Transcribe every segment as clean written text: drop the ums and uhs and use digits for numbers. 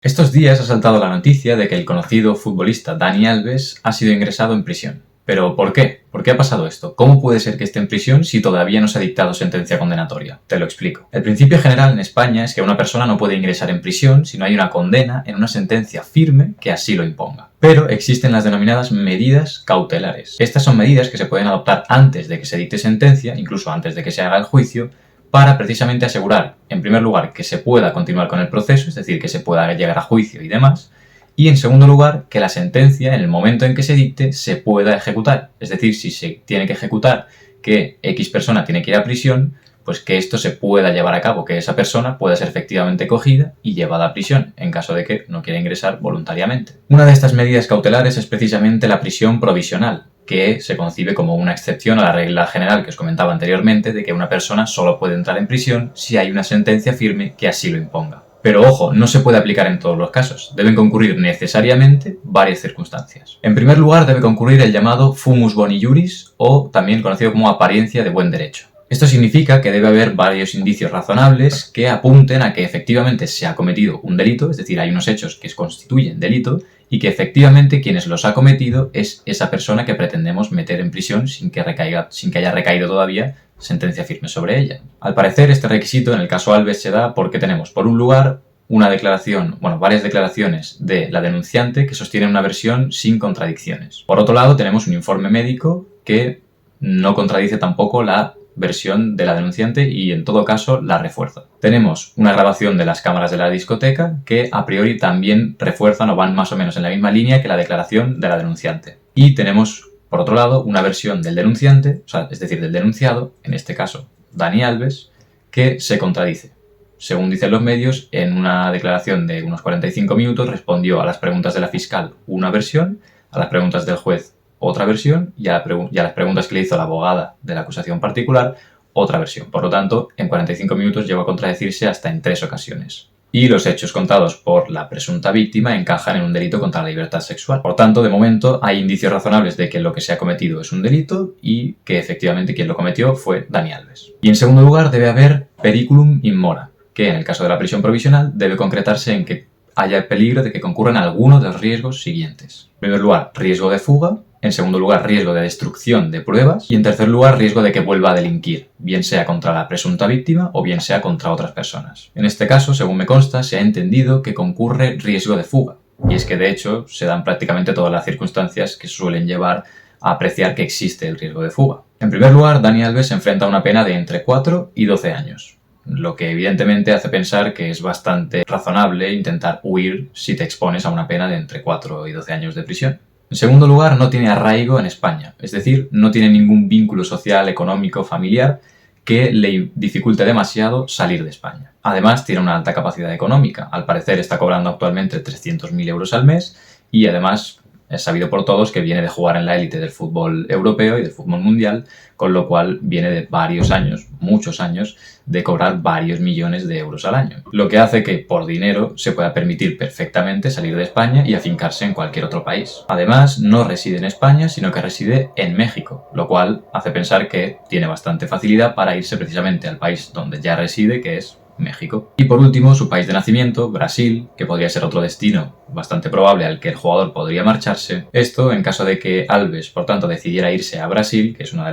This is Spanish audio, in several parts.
Estos días ha saltado la noticia de que el conocido futbolista Dani Alves ha sido ingresado en prisión. ¿Pero por qué? ¿Por qué ha pasado esto? ¿Cómo puede ser que esté en prisión si todavía no se ha dictado sentencia condenatoria? Te lo explico. El principio general en España es que una persona no puede ingresar en prisión si no hay una condena en una sentencia firme que así lo imponga. Pero existen las denominadas medidas cautelares. Estas son medidas que se pueden adoptar antes de que se dicte sentencia, incluso antes de que se haga el juicio, para precisamente asegurar, en primer lugar, que se pueda continuar con el proceso, es decir, que se pueda llegar a juicio y demás, y en segundo lugar, que la sentencia, en el momento en que se dicte, se pueda ejecutar. Es decir, si se tiene que ejecutar que X persona tiene que ir a prisión, pues que esto se pueda llevar a cabo, que esa persona pueda ser efectivamente cogida y llevada a prisión, en caso de que no quiera ingresar voluntariamente. Una de estas medidas cautelares es precisamente la prisión provisional, que se concibe como una excepción a la regla general que os comentaba anteriormente de que una persona solo puede entrar en prisión si hay una sentencia firme que así lo imponga. Pero ojo, no se puede aplicar en todos los casos. Deben concurrir necesariamente varias circunstancias. En primer lugar, debe concurrir el llamado fumus boni juris, o también conocido como apariencia de buen derecho. Esto significa que debe haber varios indicios razonables que apunten a que efectivamente se ha cometido un delito, es decir, hay unos hechos que constituyen delito, y que efectivamente quienes los ha cometido es esa persona que pretendemos meter en prisión sin que haya recaído todavía sentencia firme sobre ella. Al parecer, este requisito en el caso Alves se da porque tenemos, por un lugar, varias declaraciones de la denunciante que sostienen una versión sin contradicciones. Por otro lado, tenemos un informe médico que no contradice tampoco la versión de la denunciante y en todo caso la refuerza. Tenemos una grabación de las cámaras de la discoteca que a priori también refuerzan o van más o menos en la misma línea que la declaración de la denunciante. Y tenemos, por otro lado, una versión del denunciante, es decir, del denunciado, en este caso Dani Alves, que se contradice. Según dicen los medios, en una declaración de unos 45 minutos respondió a las preguntas de la fiscal una versión, a las preguntas del juez otra versión y a las preguntas que le hizo la abogada de la acusación particular otra versión. Por lo tanto, en 45 minutos llegó a contradecirse hasta en 3 ocasiones. Y los hechos contados por la presunta víctima encajan en un delito contra la libertad sexual. Por tanto, de momento hay indicios razonables de que lo que se ha cometido es un delito y que efectivamente quien lo cometió fue Dani Alves. Y en segundo lugar debe haber periculum in mora, que en el caso de la prisión provisional debe concretarse en que haya peligro de que concurran algunos de los riesgos siguientes. En primer lugar, riesgo de fuga. En segundo lugar, riesgo de destrucción de pruebas. Y en tercer lugar, riesgo de que vuelva a delinquir, bien sea contra la presunta víctima o bien sea contra otras personas. En este caso, según me consta, se ha entendido que concurre riesgo de fuga. Y es que, de hecho, se dan prácticamente todas las circunstancias que suelen llevar a apreciar que existe el riesgo de fuga. En primer lugar, Dani Alves se enfrenta a una pena de entre 4 y 12 años. Lo que evidentemente hace pensar que es bastante razonable intentar huir si te expones a una pena de entre 4 y 12 años de prisión. En segundo lugar, no tiene arraigo en España, es decir, no tiene ningún vínculo social, económico, familiar que le dificulte demasiado salir de España. Además, tiene una alta capacidad económica. Al parecer está cobrando actualmente 300.000 euros al mes y además es sabido por todos que viene de jugar en la élite del fútbol europeo y del fútbol mundial, con lo cual viene de varios años, muchos años, de cobrar varios millones de euros al año. Lo que hace que por dinero se pueda permitir perfectamente salir de España y afincarse en cualquier otro país. Además, no reside en España, sino que reside en México, lo cual hace pensar que tiene bastante facilidad para irse precisamente al país donde ya reside, que es México. Y por último, su país de nacimiento, Brasil, que podría ser otro destino bastante probable al que el jugador podría marcharse. Esto, en caso de que Alves, por tanto, decidiera irse a Brasil, que es una de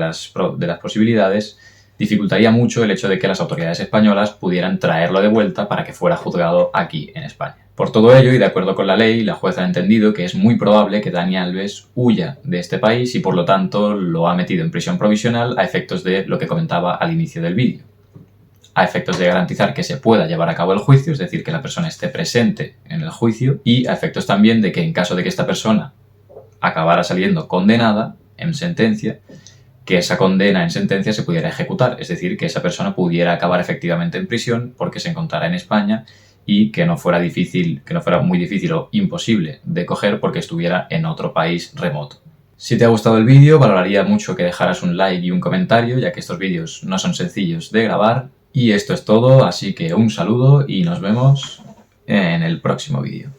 las posibilidades, dificultaría mucho el hecho de que las autoridades españolas pudieran traerlo de vuelta para que fuera juzgado aquí en España. Por todo ello, y de acuerdo con la ley, la jueza ha entendido que es muy probable que Dani Alves huya de este país y por lo tanto lo ha metido en prisión provisional a efectos de lo que comentaba al inicio del vídeo. A efectos de garantizar que se pueda llevar a cabo el juicio, es decir, que la persona esté presente en el juicio, y a efectos también de que en caso de que esta persona acabara saliendo condenada en sentencia, que esa condena en sentencia se pudiera ejecutar, es decir, que esa persona pudiera acabar efectivamente en prisión porque se encontrara en España y que no fuera muy difícil o imposible de coger porque estuviera en otro país remoto. Si te ha gustado el vídeo, valoraría mucho que dejaras un like y un comentario, ya que estos vídeos no son sencillos de grabar. Y esto es todo, así que un saludo y nos vemos en el próximo vídeo.